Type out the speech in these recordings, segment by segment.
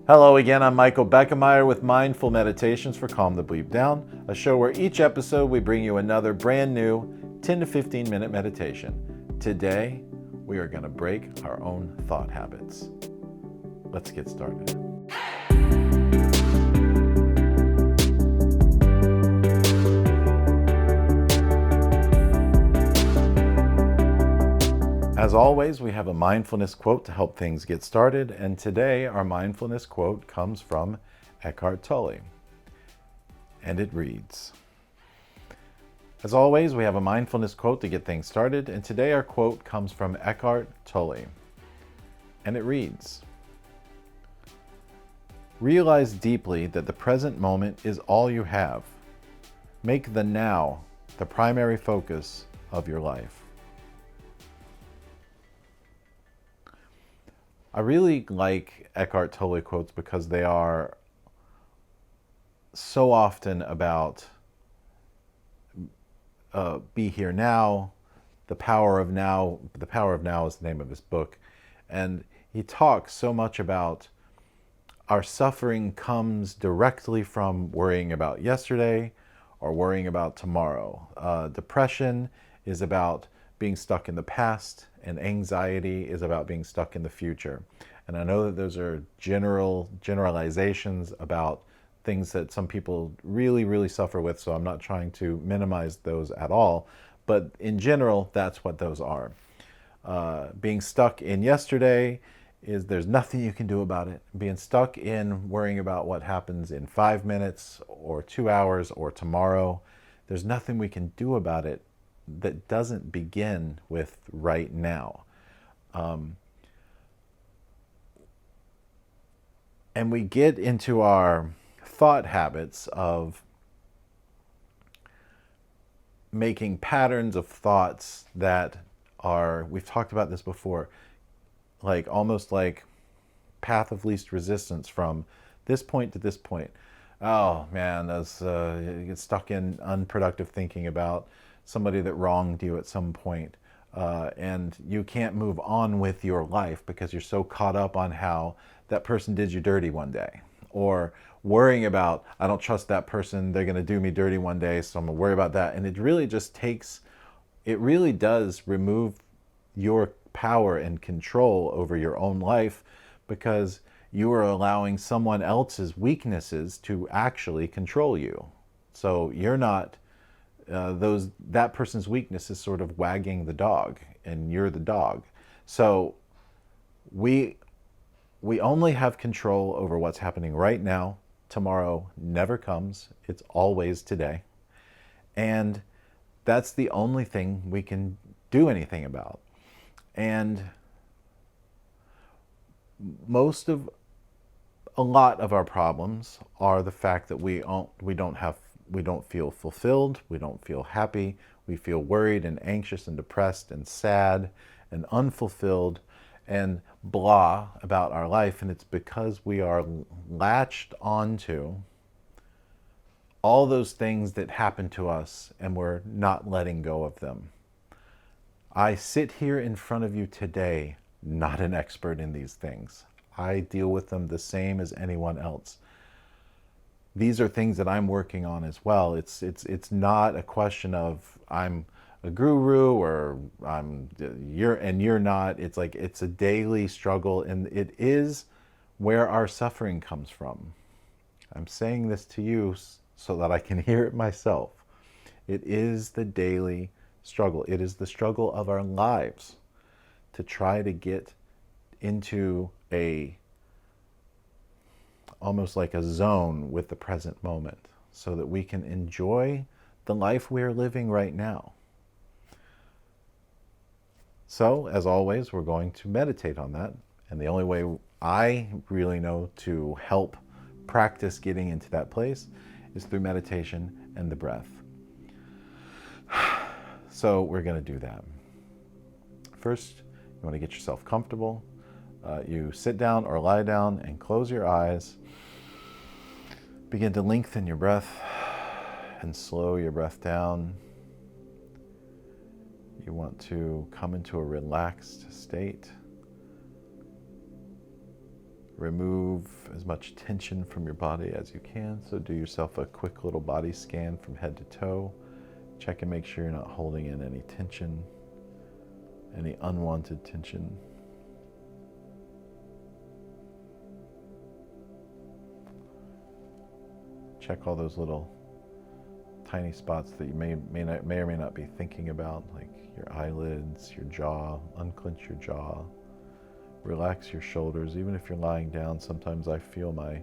Hello again, I'm Michael Beckemeyer with Mindful Meditations for Calm the Bleep Down, a show where each episode we bring you another brand new 10 to 15 minute meditation. Today, we are going to break our own thought habits. Let's get started. As always, we have a mindfulness quote to help things get started, and today our mindfulness quote comes from Eckhart Tolle, and it reads, as always, we have a mindfulness quote to get things started, and today our quote comes from Eckhart Tolle, and it reads, realize deeply that the present moment is all you have. Make the now the primary focus of your life. I really like Eckhart Tolle quotes because they are so often about be here now, the power of now. The power of now is the name of his book. And he talks so much about our suffering comes directly from worrying about yesterday or worrying about tomorrow. Depression is about being stuck in the past, and anxiety is about being stuck in the future. And I know that those are generalizations about things that some people really suffer with, so I'm not trying to minimize those at all. But in general, that's what those are. Being stuck in yesterday is there's nothing you can do about it. Being stuck in worrying about what happens in 5 minutes or 2 hours or tomorrow, there's nothing we can do about it that doesn't begin with right now. And we get into our thought habits of making patterns of thoughts that are, we've talked about this before, like almost like path of least resistance from this point to this point. Oh man, you get stuck in unproductive thinking about somebody that wronged you at some point. And you can't move on with your life because you're so caught up on how that person did you dirty one day. Or worrying about, I don't trust that person, they're going to do me dirty one day, so I'm going to worry about that. And it really does remove your power and control over your own life because you are allowing someone else's weaknesses to actually control you. So you're not, that person's weakness is sort of wagging the dog and you're the dog. So we only have control over what's happening right now. Tomorrow never comes. It's always today. And that's the only thing we can do anything about. And a lot of our problems are the fact that we don't feel fulfilled, we don't feel happy, we feel worried and anxious and depressed and sad and unfulfilled and blah about our life. And it's because we are latched onto all those things that happen to us and we're not letting go of them. I sit here in front of you today, not an expert in these things. I deal with them the same as anyone else. These are things that I'm working on as well. It's not a question of I'm a guru or you're not. It's like it's a daily struggle, and it is where our suffering comes from. I'm saying this to you so that I can hear it myself. It is the daily struggle. It is the struggle of our lives to try to get into almost like a zone with the present moment so that we can enjoy the life we are living right now. So, as always, we're going to meditate on that. And the only way I really know to help practice getting into that place is through meditation and the breath. So we're going to do that. First, you want to get yourself comfortable. You sit down or lie down and close your eyes. Begin to lengthen your breath and slow your breath down. You want to come into a relaxed state. Remove as much tension from your body as you can. So do yourself a quick little body scan from head to toe. Check and make sure you're not holding in any tension, any unwanted tension. Check all those little tiny spots that you may or may not be thinking about, like your eyelids, your jaw. Unclench your jaw. Relax your shoulders. Even if you're lying down, sometimes I feel my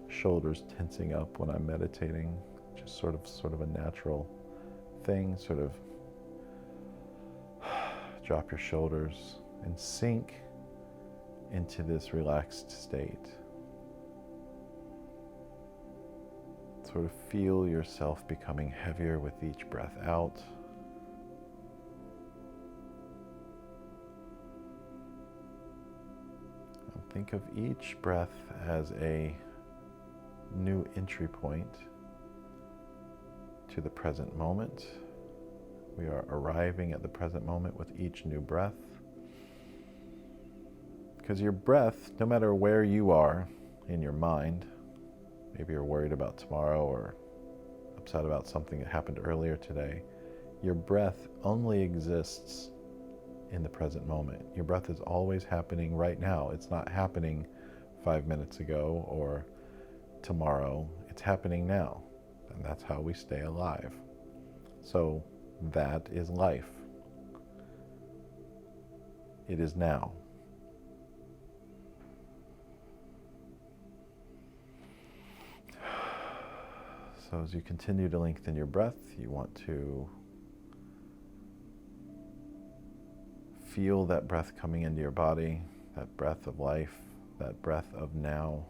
shoulders tensing up when I'm meditating. Just sort of a natural thing. Sort of drop your shoulders and sink into this relaxed state. Sort of feel yourself becoming heavier with each breath out. And think of each breath as a new entry point to the present moment. We are arriving at the present moment with each new breath. Because your breath, no matter where you are in your mind, maybe you're worried about tomorrow or upset about something that happened earlier today, your breath only exists in the present moment. Your breath is always happening right now. It's not happening 5 minutes ago or tomorrow. It's happening now. And that's how we stay alive. So that is life. It is now. So as you continue to lengthen your breath, you want to feel that breath coming into your body, that breath of life, that breath of now.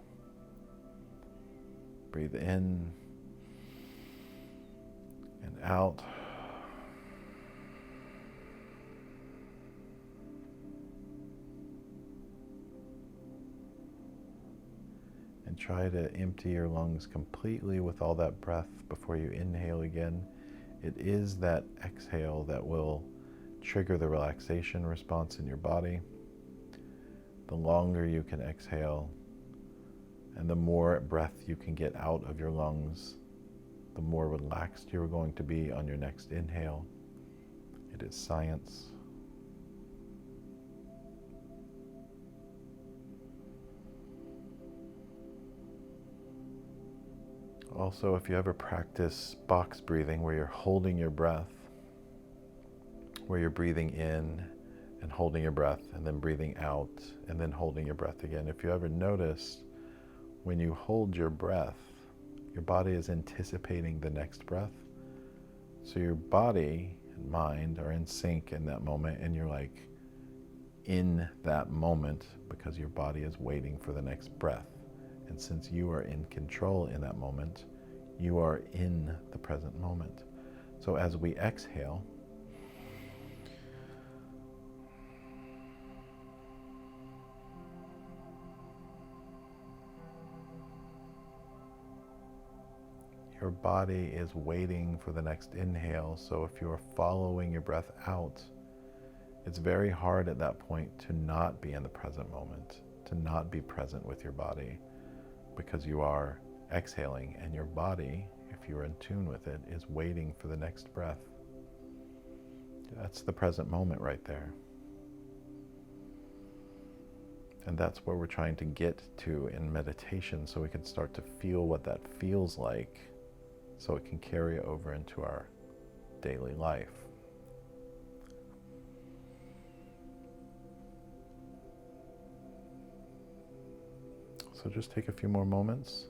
Breathe in and out. And try to empty your lungs completely with all that breath before you inhale again. It is that exhale that will trigger the relaxation response in your body. The longer you can exhale and the more breath you can get out of your lungs, the more relaxed you're going to be on your next inhale. It is science. Also, if you ever practice box breathing where you're holding your breath, where you're breathing in and holding your breath and then breathing out and then holding your breath again, if you ever notice when you hold your breath, your body is anticipating the next breath. So your body and mind are in sync in that moment, and you're like in that moment because your body is waiting for the next breath. And since you are in control in that moment, you are in the present moment. So as we exhale, your body is waiting for the next inhale. So if you're following your breath out, it's very hard at that point to not be in the present moment, to not be present with your body, because you are exhaling and your body, if you're in tune with it, is waiting for the next breath. That's the present moment right there. And that's where we're trying to get to in meditation, so we can start to feel what that feels like, so it can carry over into our daily life. So just take a few more moments,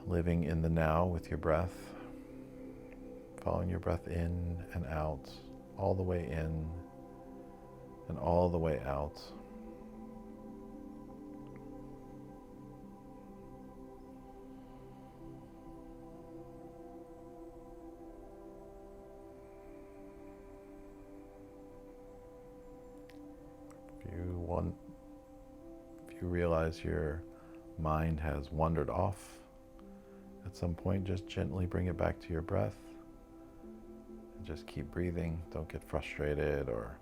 living in the now with your breath, following your breath in and out, all the way in and all the way out. If you realize your mind has wandered off at some point, just gently bring it back to your breath and just keep breathing. Don't get frustrated or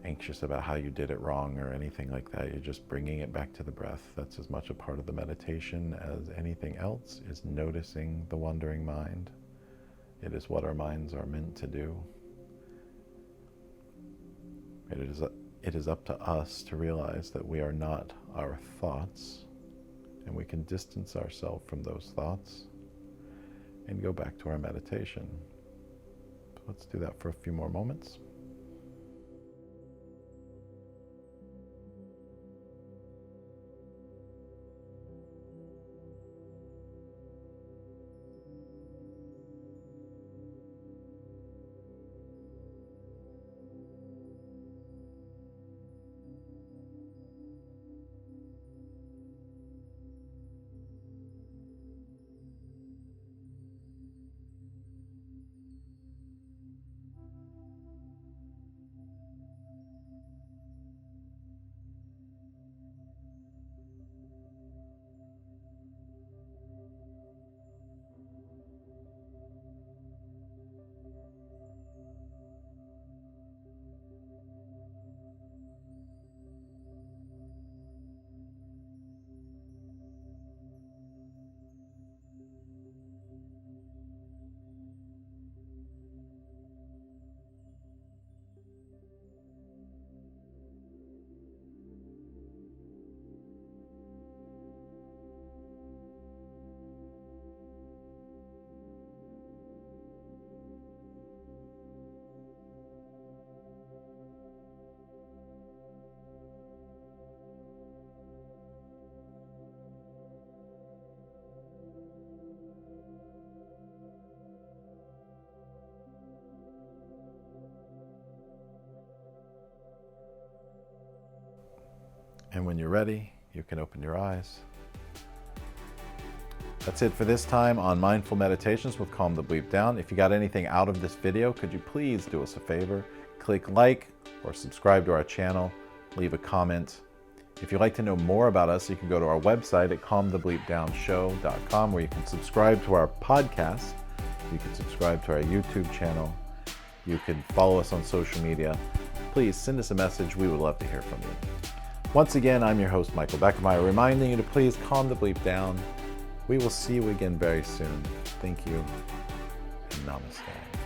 anxious about how you did it wrong or anything like that. You're just bringing it back to the breath. That's as much a part of the meditation as anything else, is noticing the wandering mind. It is what our minds are meant to do. It is up to us to realize that we are not our thoughts, and we can distance ourselves from those thoughts and go back to our meditation. So let's do that for a few more moments. And when you're ready, you can open your eyes. That's it for this time on Mindful Meditations with Calm the Bleep Down. If you got anything out of this video, could you please do us a favor? Click like or subscribe to our channel. Leave a comment. If you'd like to know more about us, you can go to our website at calmthebleepdownshow.com, where you can subscribe to our podcast. You can subscribe to our YouTube channel. You can follow us on social media. Please send us a message. We would love to hear from you. Once again, I'm your host, Michael Beckermeyer, reminding you to please calm the bleep down. We will see you again very soon. Thank you, and namaste.